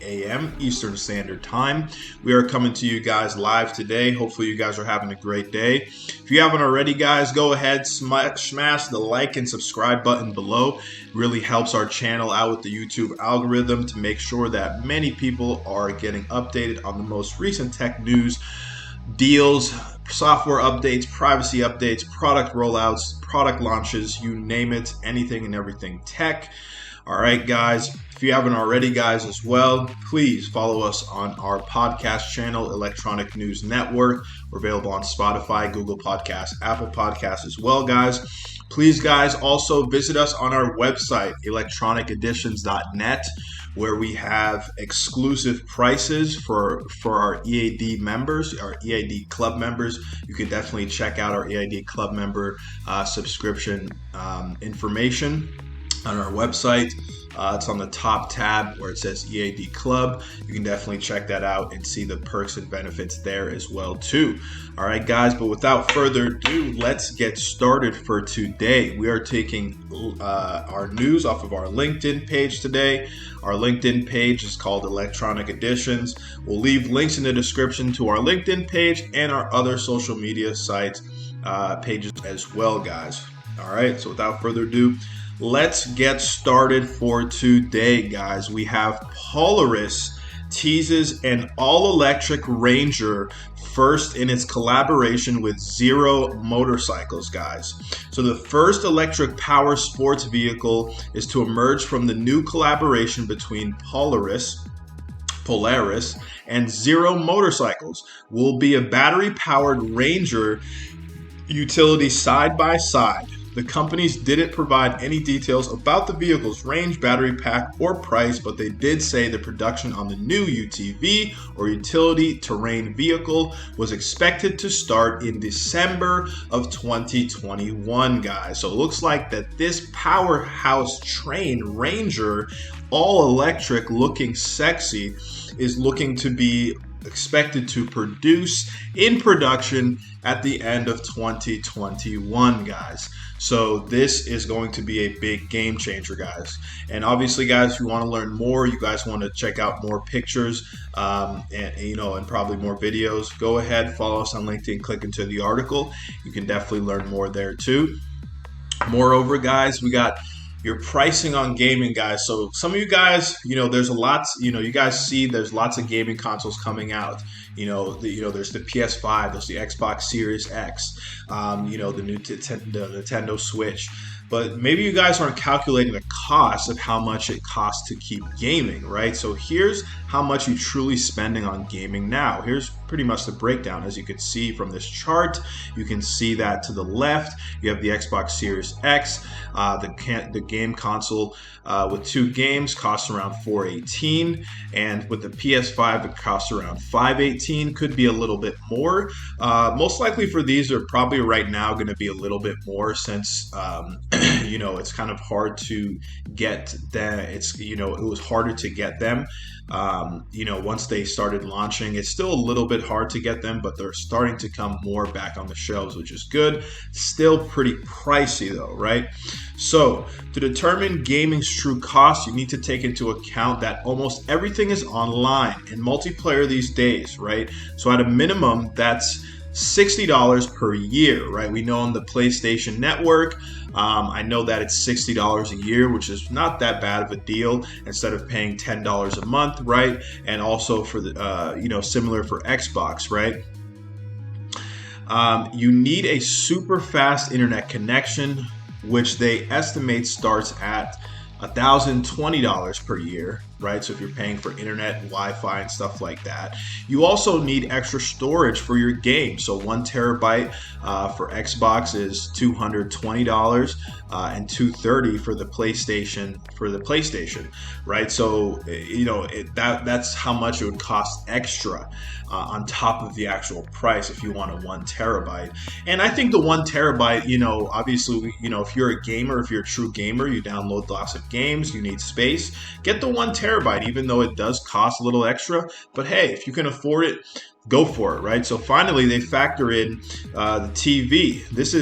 a.m. Eastern Standard Time. We are coming to you guys live today. Hopefully you guys are having a great day. If you haven't already, guys, go ahead, smash the like and subscribe button below. It really helps our channel out with the YouTube algorithm to make sure that many people are getting updated on the most recent tech news, deals, software updates, privacy updates, product rollouts, product launches, you name it, anything and everything tech. All right, guys, if you haven't already, guys, as well, please follow us on our podcast channel, Electronic News Network. We're available on Spotify, Google Podcasts, Apple Podcasts as well, guys. Please, guys, also visit us on our website, electroniceditions.net, where we have exclusive prices for our EAD members, our EAD club members. You can definitely check out our EAD club member subscription information on our website. It's on the top tab where it says EAD Club. You can definitely check that out and see the perks and benefits there as well too. All right, guys, but without further ado, let's get started for today. We are taking our news off of our LinkedIn page today. Our LinkedIn page is called Electronic Editions. We'll leave links in the description to our LinkedIn page and our other social media sites pages as well, guys. All right, so without further ado, let's get started for today, guys. We have Polaris teases an all-electric Ranger first in its collaboration with Zero Motorcycles, guys. So the first electric power sports vehicle is to emerge from the new collaboration between Polaris and Zero Motorcycles. Will be a battery-powered Ranger utility side by side. The companies didn't provide any details about the vehicle's range, battery pack, or price, but they did say the production on the new UTV, or utility terrain vehicle, was expected to start in December of 2021, guys. So it looks like that this powerhouse train Ranger, all electric, looking sexy, is looking to be expected to produce in production at the end of 2021, guys. So this is going to be a big game changer, guys. And obviously, guys, if you want to learn more, you guys want to check out more pictures and probably more videos, go ahead, follow us on LinkedIn, click into the article. You can definitely learn more there too. Moreover, guys, we got your pricing on gaming, guys. So some of you guys, there's a lot, you guys see there's lots of gaming consoles coming out. There's the PS5, there's the Xbox Series X, the new Nintendo Switch. But maybe you guys aren't calculating the cost of how much it costs to keep gaming, right? So here's how much you're truly spending on gaming now. Here's pretty much the breakdown. As you can see from this chart, you can see that to the left, you have the Xbox Series X, the game console with 2 games costs around $418, and with the PS5 it costs around $518. Could be a little bit more. Most likely for these are probably right now going to be a little bit more, since it's kind of hard to get them. It was harder to get them. Once they started launching, it's still a little bit hard to get them, but they're starting to come more back on the shelves, which is good. Still pretty pricey though, right? So to determine gaming's true cost, you need to take into account that almost everything is online and multiplayer these days, right? So at a minimum, that's $60 per year, right? We know on the PlayStation Network, I know that it's $60 a year, which is not that bad of a deal instead of paying $10 a month, right? And also for the, similar for Xbox, right? You need a super fast internet connection, which they estimate starts at $1,020 per year, right? So if you're paying for internet, Wi-Fi, and stuff like that. You also need extra storage for your game. So 1 terabyte for Xbox is $220 and $230 for the PlayStation, right? So that's how much it would cost extra on top of the actual price if you want a 1 terabyte. And I think the 1 terabyte, obviously, if you're a gamer, if you're a true gamer, you download lots of games, you need space, get the 1 terabyte, even though it does cost a little extra. But hey, if you can afford it, go for it, right? So finally, they factor in the TV. This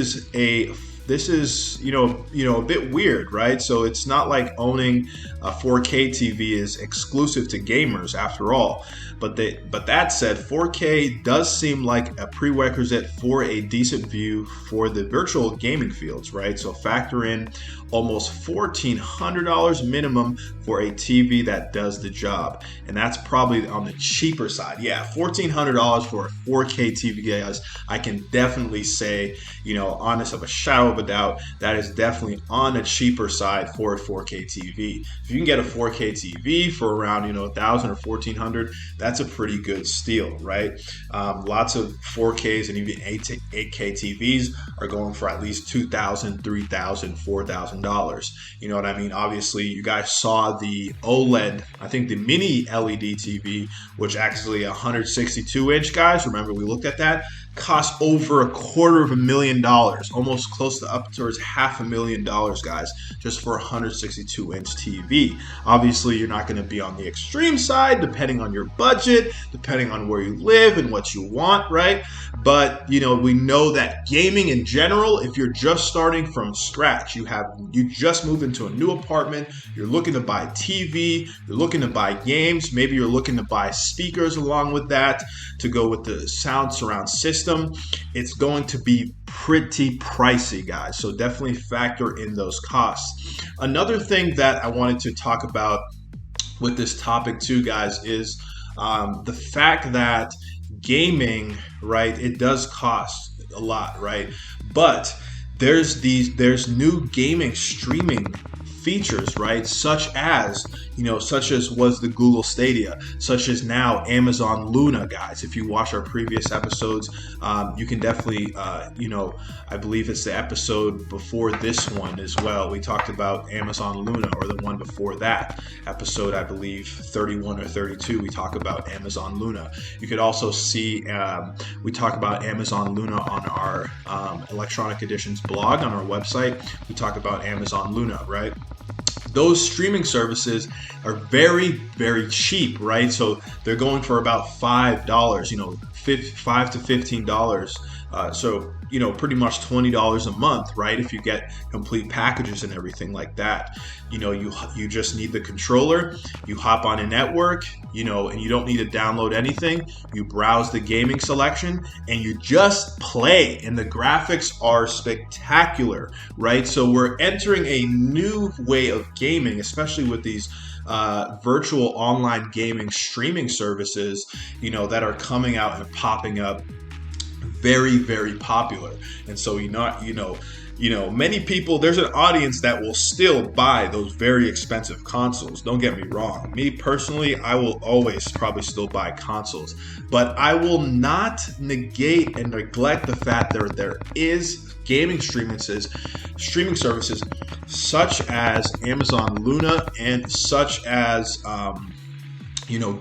this is a bit weird, right? So it's not like owning a 4K TV is exclusive to gamers after all. But that said, 4K does seem like a prerequisite for a decent view for the virtual gaming fields, right? So factor in almost $1,400 minimum for a TV that does the job, and that's probably on the cheaper side. Yeah, $1,400 for a 4K TV, guys. I can definitely say, honest of a shadow of a doubt, that is definitely on the cheaper side for a 4K TV. If you can get a 4K TV for around $1,000 or $1,400, that's a pretty good steal, right? Lots of 4Ks and even 8K TVs are going for at least $2,000, $3,000, $4,000. You know what I mean? Obviously, you guys saw the OLED, I think the mini LED TV, which actually 162 inch, guys. Remember, we looked at that. Cost over $250,000, almost close to up towards $500,000, guys, just for a 162 inch TV. Obviously, you're not going to be on the extreme side, depending on your budget, depending on where you live and what you want, right? But we know that gaming in general, if you're just starting from scratch, you just moved into a new apartment, you're looking to buy TV, you're looking to buy games, maybe you're looking to buy speakers along with that to go with the sound surround system. It's going to be pretty pricey, guys. So definitely factor in those costs. Another thing that I wanted to talk about with this topic too, guys, is the fact that gaming, right, it does cost a lot, right? But there's new gaming streaming features, right? Such as was the Google Stadia, such as now Amazon Luna, guys. If you watch our previous episodes, you can definitely, I believe it's the episode before this one as well. We talked about Amazon Luna, or the one before that episode, I believe 31 or 32. We talk about Amazon Luna. You could also see we talk about Amazon Luna on our Electronic Editions blog on our website. We talk about Amazon Luna, right? Those streaming services are very, very cheap, right? So they're going for about $5, $5 to $15. So pretty much $20 a month, right? If you get complete packages and everything like that. You just need the controller, you hop on a network, and you don't need to download anything. You browse the gaming selection and you just play, and the graphics are spectacular, right? So we're entering a new way of gaming, especially with these virtual online gaming streaming services, that are coming out and popping up. Very, very popular. And so many people, there's an audience that will still buy those very expensive consoles. Don't get me wrong. Me personally, I will always probably still buy consoles, but I will not negate and neglect the fact that there is gaming streaming services such as Amazon Luna and such as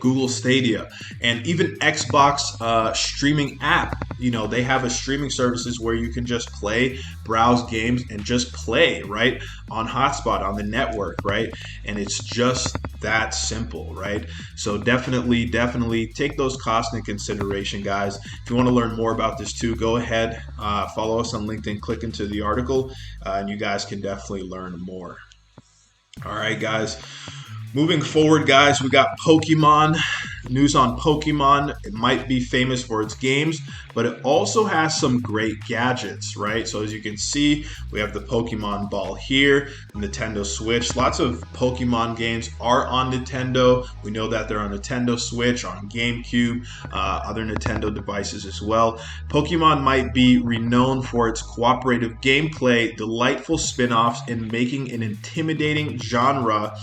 Google Stadia, and even Xbox streaming app. They have a streaming services where you can just play, browse games, and just play, right, on hotspot on the network, right? And it's just that simple, right? So definitely take those costs into consideration, guys. If you want to learn more about this too, go ahead, follow us on LinkedIn, click into the article, and you guys can definitely learn more. All right, guys. Moving forward, guys, we got Pokemon. News on Pokemon. It might be famous for its games, but it also has some great gadgets, right? So as you can see, we have the Pokemon ball here, Nintendo Switch. Lots of Pokemon games are on Nintendo. We know that they're on Nintendo Switch, on GameCube, other Nintendo devices as well. Pokemon might be renowned for its cooperative gameplay, delightful spin-offs, and making an intimidating genre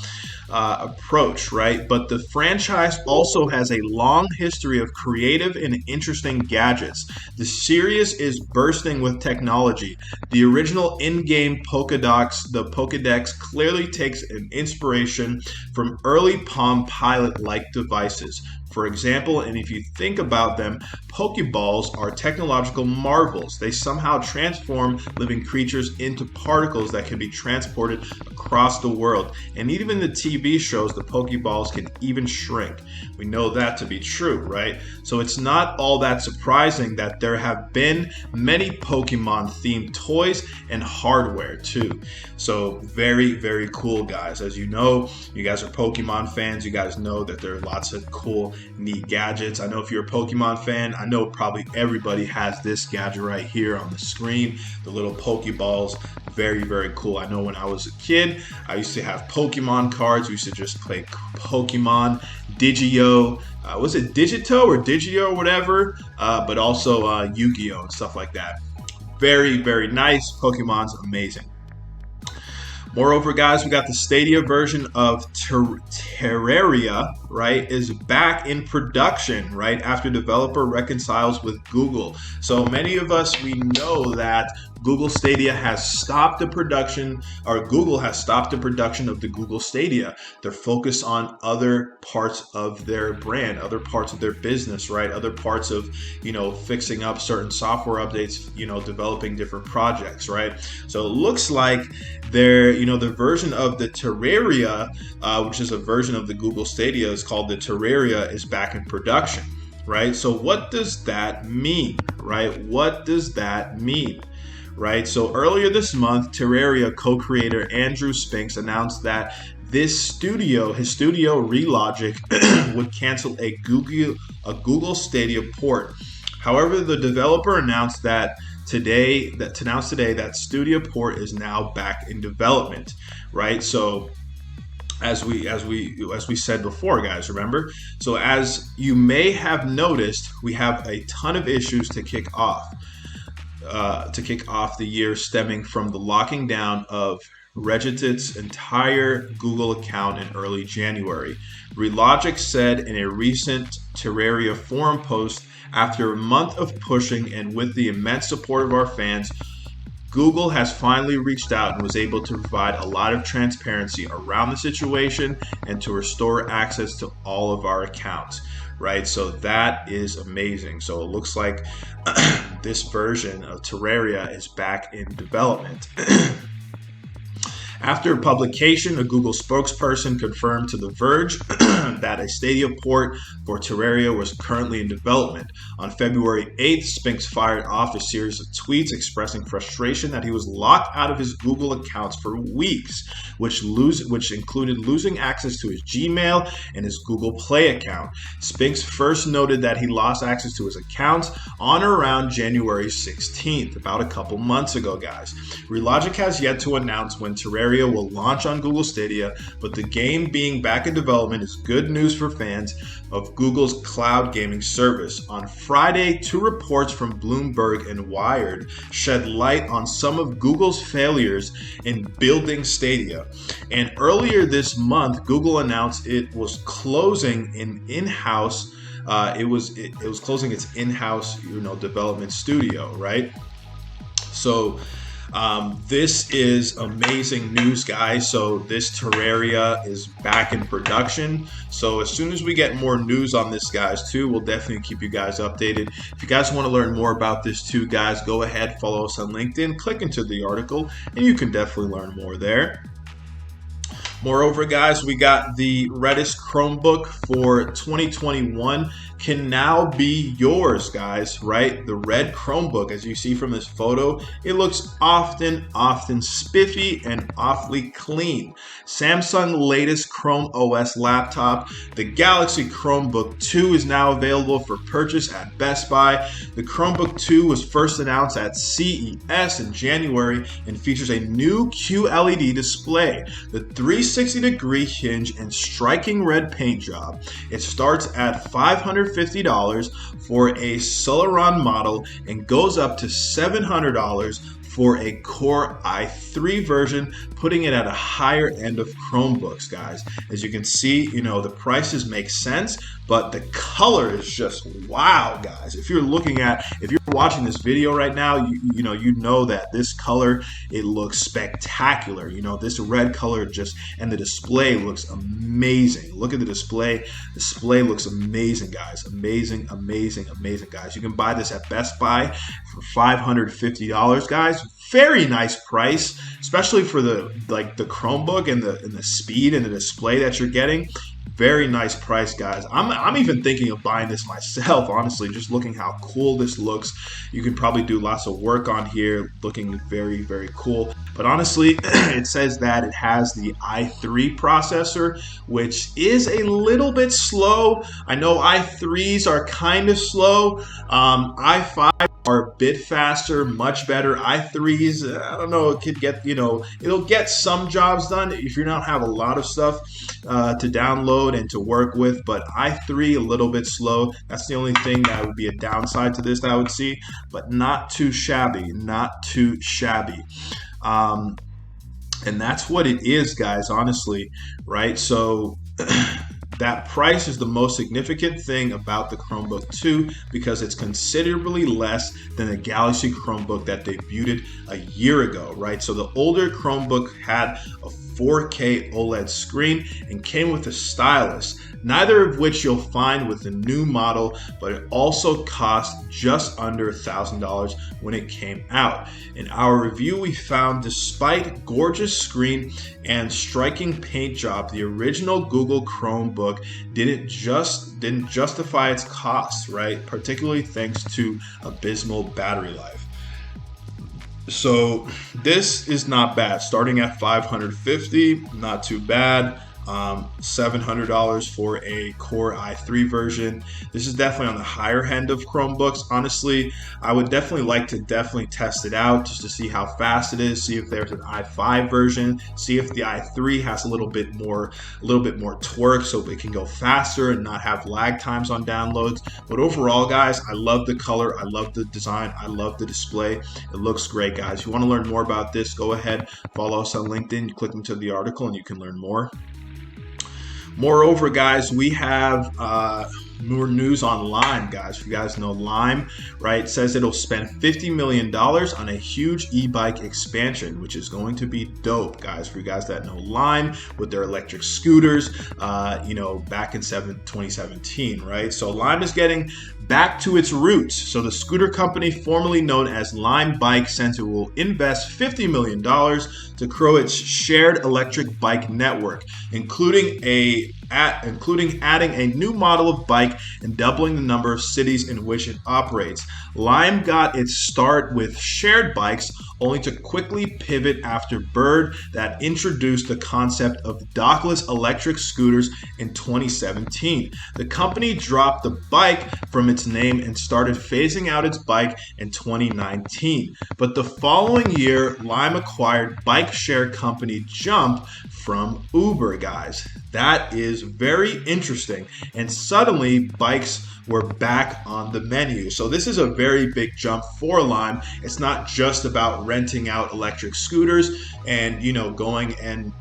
approach, right? But the franchise also has a long history of creative and interesting gadgets. The series is bursting with technology. The original in-game Pokédex clearly takes an inspiration from early Palm Pilot-like devices. For example, and if you think about them, Pokeballs are technological marvels. They somehow transform living creatures into particles that can be transported across the world. And even the TV shows, the Pokeballs can even shrink. We know that to be true, right? So it's not all that surprising that there have been many Pokemon themed toys and hardware too. So very, very cool, guys. As you know, you guys are Pokemon fans. You guys know that there are lots of cool, neat gadgets. I know if you're a Pokemon fan, I know probably everybody has this gadget right here on the screen, the little Pokeballs. Very, very cool. I know when I was a kid, I used to have Pokemon cards. We used to just play Pokemon, Digio, was it Digito or Digio or whatever, but also Yu-Gi-Oh! And stuff like that. Very, very nice. Pokemon's amazing. Moreover, guys, we got the Stadia version of Terraria, right, is back in production, right, after developer reconciles with Google. So many of us, we know that Google Stadia has stopped the production, or Google has stopped the production of the Google Stadia. They're focused on other parts of their brand, other parts of their business, right? Other parts of, fixing up certain software updates, developing different projects, right? So it looks like the version of the Terraria, which is a version of the Google Stadia, is called the Terraria, is back in production, right? So what does that mean, right? What does that mean? Right, so earlier this month, Terraria co-creator Andrew Spinks announced that his studio, Relogic, would cancel a Google Stadia port. However, the developer announced today that Stadia port is now back in development. Right, so as we said before, guys, remember? So as you may have noticed, we have a ton of issues to kick off the year, stemming from the locking down of Reddit's entire Google account in early January. Relogic said in a recent Terraria forum post, after a month of pushing and with the immense support of our fans, Google has finally reached out and was able to provide a lot of transparency around the situation and to restore access to all of our accounts. Right, so that is amazing. So it looks like this version of Terraria is back in development. After publication, a Google spokesperson confirmed to The Verge that a Stadia port for Terraria was currently in development. On February 8th, Spinks fired off a series of tweets expressing frustration that he was locked out of his Google accounts for weeks, which included losing access to his Gmail and his Google Play account. Spinks first noted that he lost access to his accounts on or around January 16th, about a couple months ago, guys. Relogic has yet to announce when Terraria will launch on Google Stadia, but the game being back in development is good news for fans of Google's cloud gaming service. On Friday, two reports from Bloomberg and Wired shed light on some of Google's failures in building Stadia. And earlier this month, Google announced it was closing an in-house it was closing its in-house development studio, right? So this is amazing news, guys. So this Terraria is back in production. So as soon as we get more news on this, guys, too, we'll definitely keep you guys updated. If you guys want to learn more about this too, guys, go ahead, follow us on LinkedIn, click into the article, and you can definitely learn more there. Moreover, guys, we got the Redis Chromebook for 2021 can now be yours, guys, right? The red Chromebook, as you see from this photo, it looks often spiffy and awfully clean. Samsung latest Chrome OS laptop, the Galaxy Chromebook 2 is now available for purchase at Best Buy. The Chromebook 2 was first announced at CES in January and features a new QLED display, the 360-degree hinge, and striking red paint job. It starts at $550 for a Celeron model and goes up to $700 for a Core i3 version, putting it at a higher end of Chromebooks, guys. As you can see, the prices make sense, but the color is just wow, guys. If you're watching this video right now, you know that this color, it looks spectacular. This red color and the display looks amazing. Look at the display. Display looks amazing, guys. Amazing, amazing, amazing, guys. You can buy this at Best Buy for $550, guys. Very nice price, especially for the Chromebook and the speed and the display that you're getting. Very nice price, guys. I'm even thinking of buying this myself, honestly, just looking how cool this looks. You can probably do lots of work on here, looking very, very cool. But honestly, it says that it has the i3 processor, which is a little bit slow. I know i3s are kind of slow. i5 are a bit faster, much better. i3s, I don't know, it could get, it'll get some jobs done if you don't have a lot of stuff to download and to work with, but i3 a little bit slow. That's the only thing that would be a downside to this that I would see, but not too shabby, not too shabby. And that's what it is, guys, honestly, right? So that price is the most significant thing about the Chromebook 2 because it's considerably less than the Galaxy Chromebook that debuted a year ago, right? So the older Chromebook had a 4K OLED screen and came with a stylus, neither of which you'll find with the new model, but it also cost just under $1,000 when it came out. In our review, we found despite gorgeous screen and striking paint job, the original Google Chromebook didn't justify its costs, right? Particularly thanks to abysmal battery life. So this is not bad. Starting at $550, not too bad. $700 for a Core i3 version. This is definitely on the higher end of Chromebooks. Honestly, I would definitely like to test it out just to see how fast it is, see if there's an i5 version, see if the i3 has a little bit more torque so it can go faster and not have lag times on downloads. But overall, guys, I love the color, I love the design, I love the display. It looks great, guys. If you want to learn more about this, go ahead, follow us on LinkedIn, click into the article and you can learn more. Moreover, guys, we have more news on Lime, guys. If you guys know Lime, right, it says it'll spend $50 million on a huge e-bike expansion, which is going to be dope, guys. For you guys that know Lime with their electric scooters, back in 2017, right? So Lime is getting back to its roots. So the scooter company formerly known as Lime Bike Center will invest $50 million to grow its shared electric bike network, including adding a new model of bike and doubling the number of cities in which it operates. Lime got its start with shared bikes, only to quickly pivot after Bird that introduced the concept of dockless electric scooters in 2017. The company dropped the bike from its name and started phasing out its bike in 2019. But the following year, Lime acquired bike share company Jump from Uber, guys. That is very interesting. And suddenly, bikes were back on the menu. So this is a very big jump for Lime. It's not just about renting out electric scooters and, going and,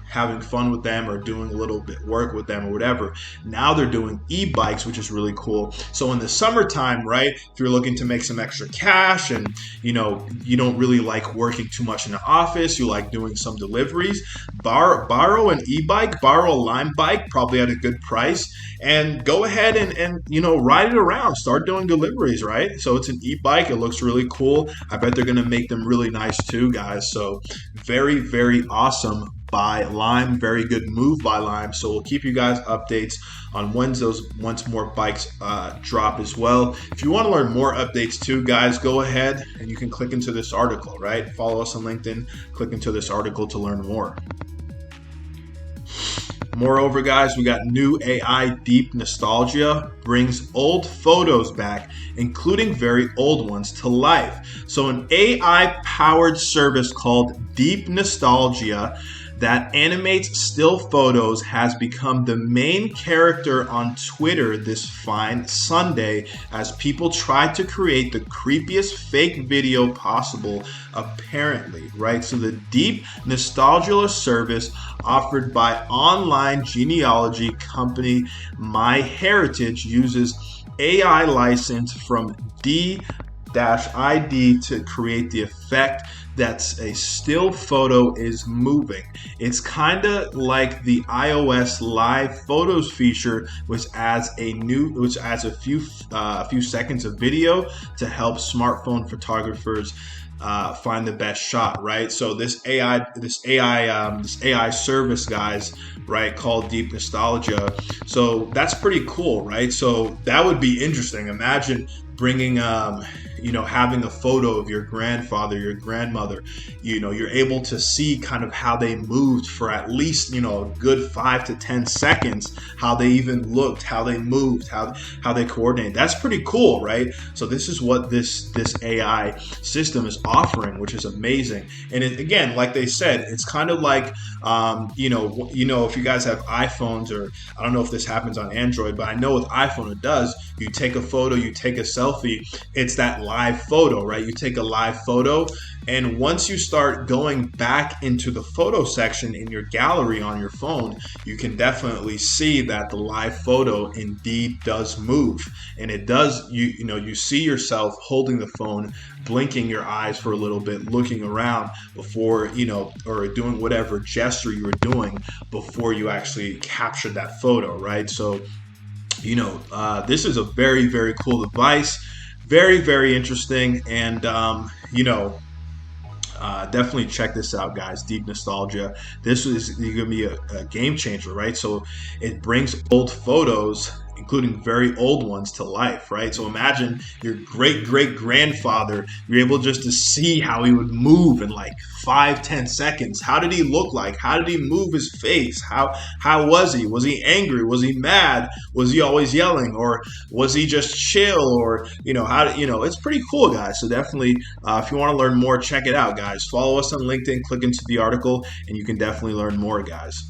having fun with them or doing a little bit work with them or whatever. Now they're doing e-bikes, which is really cool. So in the summertime, right, if you're looking to make some extra cash and, you don't really like working too much in the office, you like doing some deliveries, borrow an e-bike, borrow a Lime bike, probably at a good price, and go ahead and ride it around, start doing deliveries, right? So it's an e-bike, it looks really cool. I bet they're gonna make them really nice too, guys. So very, very awesome by Lime, very good move by Lime. So we'll keep you guys updates on once more bikes drop as well. If you want to learn more updates too, guys, go ahead and you can click into this article, right? Follow us on LinkedIn, click into this article to learn more. Moreover, guys, we got new AI Deep Nostalgia brings old photos back, including very old ones, to life. So an AI-powered service called Deep Nostalgia that animates still photos has become the main character on Twitter this fine Sunday as people try to create the creepiest fake video possible, apparently, right? So the Deep Nostalgia service offered by online genealogy company MyHeritage uses AI license from ID to create the effect that's a still photo is moving. It's kind of like the iOS live photos feature, which adds a few seconds of video to help smartphone photographers find the best shot, right? So this AI service, guys, right, called Deep Nostalgia. So that's pretty cool, right? So that would be interesting. Imagine bringing having a photo of your grandfather, your grandmother. You're able to see kind of how they moved for at least a good 5 to 10 seconds, how they even looked, how they moved, how they coordinated. That's pretty cool, right? So this is what this AI system is offering, which is amazing. And again, like they said, it's kind of like if you guys have iPhones, or I don't know if this happens on Android, but I know with iPhone it does. You take a photo, you take a selfie, it's that live photo, right? You take a live photo, and once you start going back into the photo section in your gallery on your phone, you can definitely see that the live photo indeed does move. And it does, you see yourself holding the phone, blinking your eyes for a little bit, looking around before, or doing whatever gesture you were doing before you actually captured that photo, right? So this is a very, very cool device. Very, very interesting. And, definitely check this out, guys. Deep Nostalgia. This is going to be a game changer, right? So it brings old photos, including very old ones, to life, right? So imagine your great-great-grandfather. You're able just to see how he would move in like 5-10 seconds. How did he look like? How did he move his face? How was he? Was he angry? Was he mad? Was he always yelling? Or was he just chill? Or it's pretty cool, guys. So definitely, if you want to learn more, check it out, guys. Follow us on LinkedIn, click into the article, and you can definitely learn more, guys.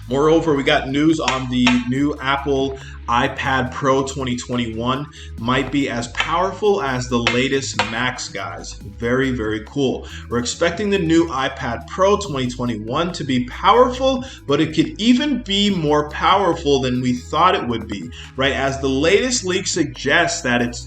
Moreover, we got news on the new Apple iPad Pro 2021. Might be as powerful as the latest Macs, guys. Very, very cool. We're expecting the new iPad Pro 2021 to be powerful, but it could even be more powerful than we thought it would be, right? As the latest leak suggests that its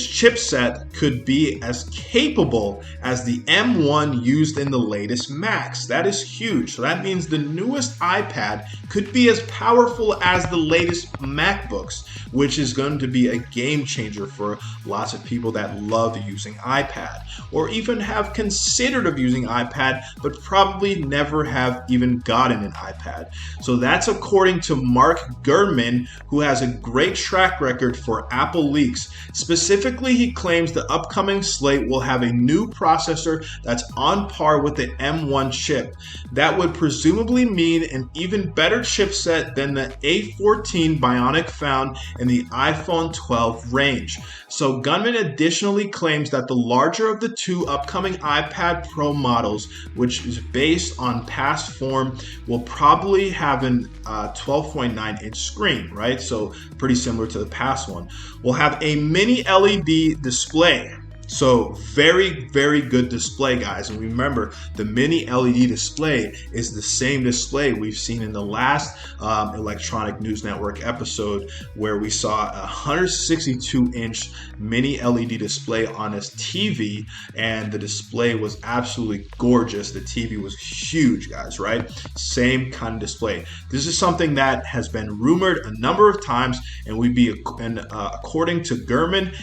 chipset could be as capable as the M1 used in the latest Macs. That is huge. So that means the newest iPad could be as powerful as the latest MacBooks, which is going to be a game changer for lots of people that love using iPad, or even have considered of using iPad, but probably never have even gotten an iPad. So that's according to Mark Gurman, who has a great track record for Apple leaks. Specifically, he claims the upcoming slate will have a new processor that's on par with the M1 chip. That would presumably mean an even better chipset than the A14 Bionic found in the iPhone 12 range. So Gunman additionally claims that the larger of the two upcoming iPad Pro models, which is based on past form, will probably have an 12.9-inch screen, right? So pretty similar to the past one. Will have a mini LED display. So very, very good display, guys. And remember, the mini LED display is the same display we've seen in the last Electronic News Network episode, where we saw a 162-inch mini LED display on his TV, and the display was absolutely gorgeous. The TV was huge, guys, right? Same kind of display. This is something that has been rumored a number of times, and we'd be, according to Gurman,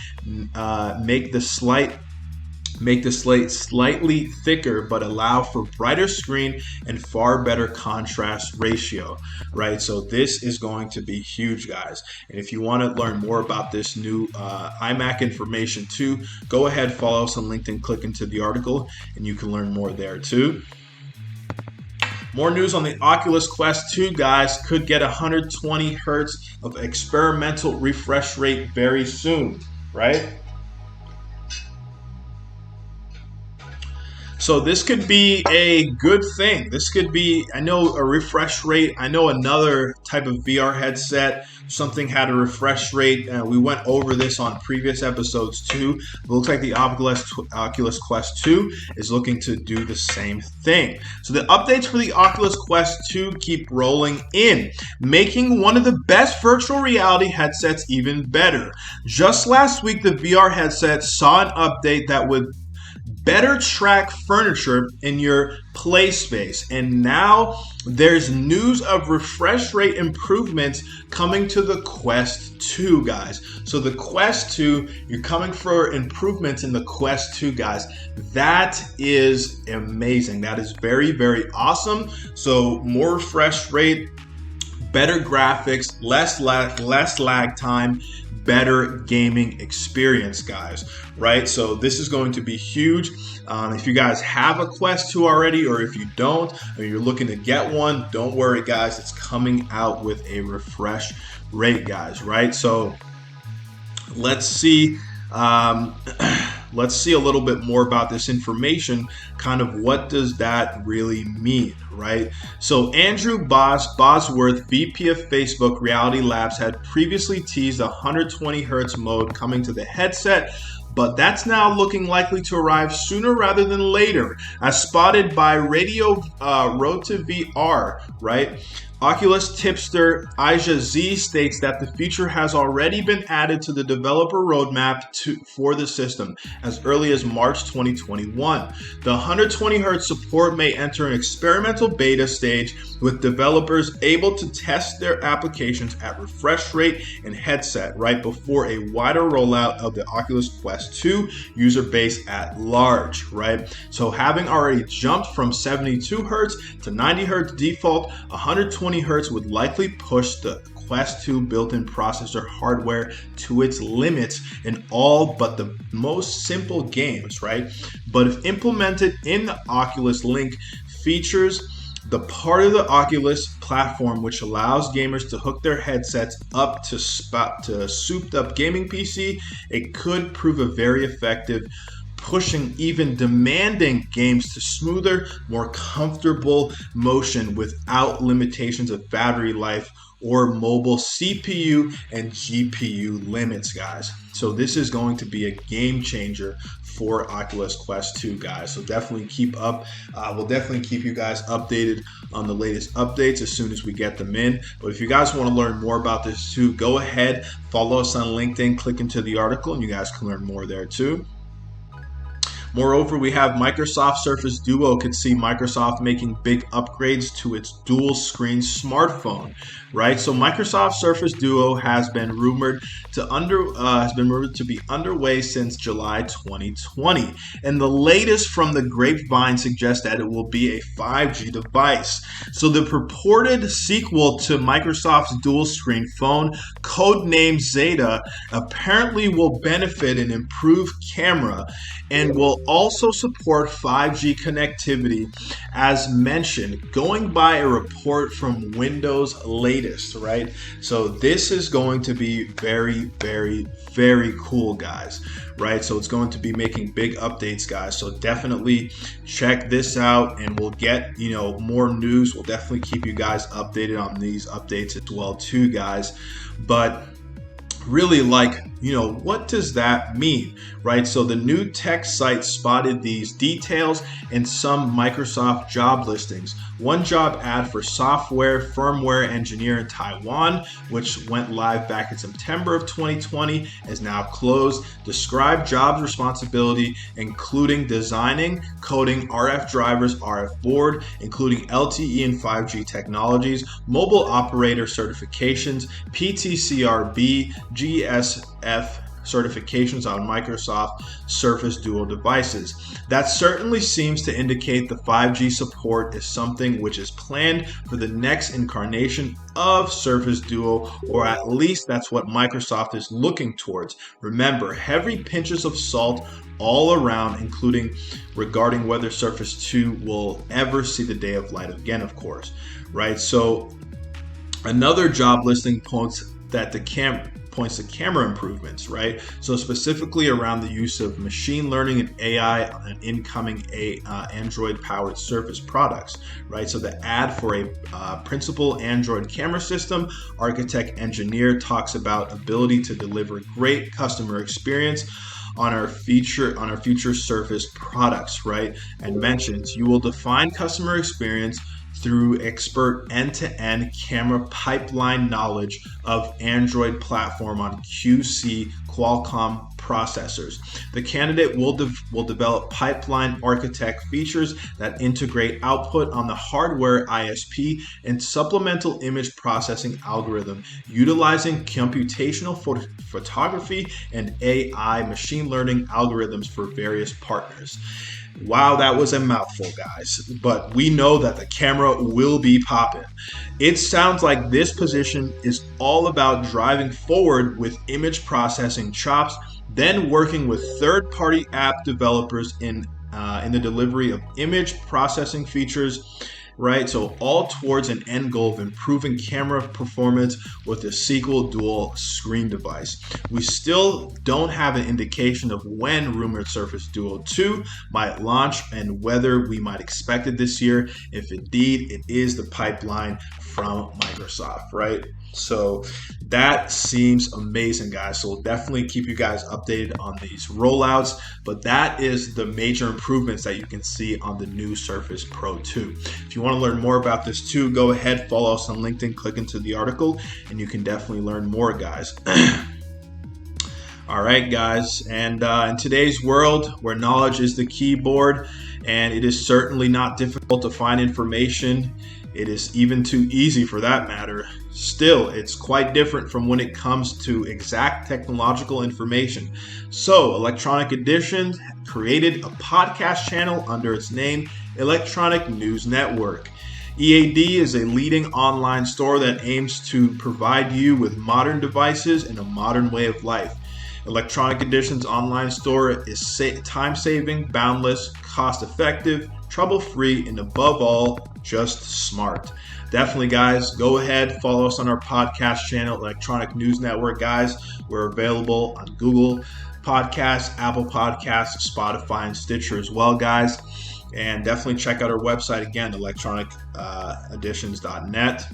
make the slate slightly thicker, but allow for brighter screen and far better contrast ratio, right? So this is going to be huge, guys. And if you want to learn more about this new iMac information too, go ahead, follow us on LinkedIn, click into the article, and you can learn more there too. More news on the Oculus Quest 2, guys. Could get 120 hertz of experimental refresh rate very soon, right? So this could be a good thing. This could be, I know, a refresh rate. I know another type of VR headset, something had a refresh rate. We went over this on previous episodes too. It looks like the Oculus Quest 2 is looking to do the same thing. So the updates for the Oculus Quest 2 keep rolling in, making one of the best virtual reality headsets even better. Just last week, the VR headset saw an update that would better track furniture in your play space. And now there's news of refresh rate improvements coming to the Quest 2, guys. So the Quest 2, you're coming for improvements in the Quest 2, guys. That is amazing. That is very, very awesome. So more refresh rate, better graphics, less lag time, better gaming experience, guys, right? So this is going to be huge. If you guys have a Quest 2 already, or if you don't, or you're looking to get one, don't worry, guys. It's coming out with a refresh rate, guys, right? So let's see. Let's see a little bit more about this information. Kind of what does that really mean, right? So Andrew Bosworth, VP of Facebook Reality Labs, had previously teased a 120 hertz mode coming to the headset, but that's now looking likely to arrive sooner rather than later, as spotted by Radio Road to VR, right? Oculus tipster Aja Z states that the feature has already been added to the developer roadmap for the system as early as March 2021. The 120 Hz support may enter an experimental beta stage, with developers able to test their applications at refresh rate and headset right before a wider rollout of the Oculus Quest 2 user base at large, right? So having already jumped from 72 Hz to 90 Hz default, 120 Hz would likely push the Quest 2 built-in processor hardware to its limits in all but the most simple games, right? But if implemented in the Oculus Link features, the part of the Oculus platform which allows gamers to hook their headsets up to souped up gaming PC, it could prove a very effective, pushing even demanding games to smoother, more comfortable motion without limitations of battery life or mobile CPU and GPU limits, guys. So this is going to be a game changer for Oculus Quest 2, guys. So definitely keep up. We'll definitely keep you guys updated on the latest updates as soon as we get them in. But if you guys want to learn more about this too, go ahead, follow us on LinkedIn, click into the article, and you guys can learn more there too. Moreover, we have Microsoft Surface Duo could see Microsoft making big upgrades to its dual screen smartphone, right? So Microsoft Surface Duo has been rumored to be underway since July 2020, and the latest from the grapevine suggests that it will be a 5G device. So the purported sequel to Microsoft's dual screen phone, codenamed Zeta, apparently will benefit an improved camera and will also support 5G connectivity, as mentioned, going by a report from Windows Latest, right? So this is going to be very, very, very cool, guys, right? So it's going to be making big updates, guys. So definitely check this out, and we'll get, more news. We'll definitely keep you guys updated on these updates as well too, guys. But really, what does that mean, right? So the new tech site spotted these details in some Microsoft job listings. One job ad for software firmware engineer in Taiwan, which went live back in September of 2020, is now closed. Described jobs responsibility, including designing, coding RF drivers, RF board, including LTE and 5G technologies, mobile operator certifications, PTCRB, GSF certifications on Microsoft Surface Duo devices. That certainly seems to indicate the 5G support is something which is planned for the next incarnation of Surface Duo, or at least that's what Microsoft is looking towards. Remember, heavy pinches of salt all around, including regarding whether Surface 2 will ever see the day of light again, of course, right? So another job listing points that the points to camera improvements, right? So specifically around the use of machine learning and AI on incoming Android-powered Surface products, right? So the ad for a principal Android camera system, architect engineer talks about ability to deliver great customer experience on our future Surface products, right? And mentions you will define customer experience through expert end-to-end camera pipeline knowledge of Android platform on QC Qualcomm processors. The candidate will develop pipeline architect features that integrate output on the hardware ISP and supplemental image processing algorithm utilizing computational photography and AI machine learning algorithms for various partners. Wow, that was a mouthful, guys. But we know that the camera will be popping. It sounds like this position is all about driving forward with image processing chops, then working with third-party app developers in the delivery of image processing features, right? So all towards an end goal of improving camera performance with a sequel dual screen device. We still don't have an indication of when rumored Surface Duo 2 might launch and whether we might expect it this year, if indeed it is the pipeline from Microsoft, right? So that seems amazing, guys. So we'll definitely keep you guys updated on these rollouts, but that is the major improvements that you can see on the new Surface Pro 2. If you want to learn more about this too, go ahead, follow us on LinkedIn, click into the article, and you can definitely learn more, guys. All right, guys, and in today's world where knowledge is the keyboard, and it is certainly not difficult to find information, it is even too easy for that matter. Still, it's quite different from when it comes to exact technological information. So, Electronic Edition created a podcast channel under its name, Electronic News Network. EAD is a leading online store that aims to provide you with modern devices and a modern way of life. Electronic Edition's online store is time-saving, boundless, cost-effective, trouble-free, and above all, just smart. Definitely, guys, go ahead, follow us on our podcast channel, Electronic News Network, guys. We're available on Google Podcasts, Apple Podcasts, Spotify, and Stitcher as well, guys. And definitely check out our website again, electroniceditions.net.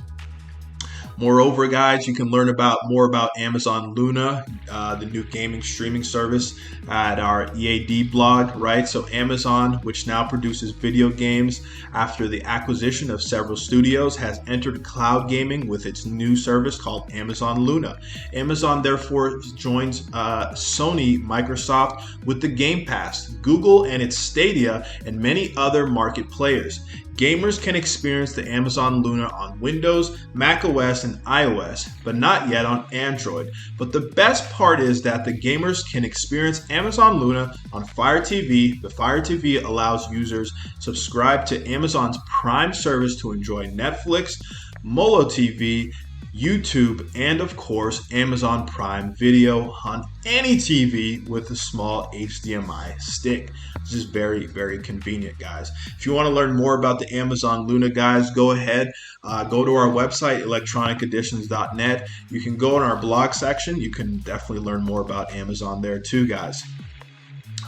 Moreover, guys, you can learn more about Amazon Luna, the new gaming streaming service, at our EAD blog, right? So Amazon, which now produces video games after the acquisition of several studios, has entered cloud gaming with its new service called Amazon Luna. Amazon therefore joins Sony, Microsoft with the Game Pass, Google and its Stadia, and many other market players. Gamers can experience the Amazon Luna on Windows, macOS, and iOS, but not yet on Android. But the best part is that the gamers can experience Amazon Luna on Fire TV. The Fire TV allows users subscribe to Amazon's Prime service to enjoy Netflix, Molo TV, YouTube, and of course Amazon Prime Video on any TV with a small HDMI stick. This is very, very convenient, guys. If you want to learn more about the Amazon Luna, guys, go ahead, go to our website, electroniceditions.net. You can go in our blog section. You can definitely learn more about Amazon there too, guys.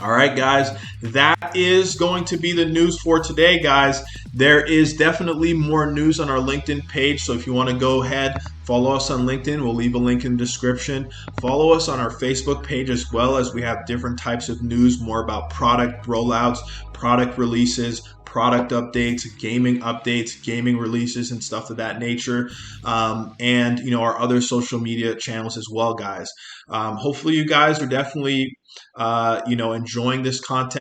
All right, guys, that is going to be the news for today, guys. There is definitely more news on our LinkedIn page, so if you want to go ahead, follow us on LinkedIn. We'll leave a link in the description. Follow us on our Facebook page as well, as we have different types of news, more about product rollouts, product releases, product updates, gaming releases, and stuff of that nature, and our other social media channels as well, guys. Hopefully you guys are definitely enjoying this content.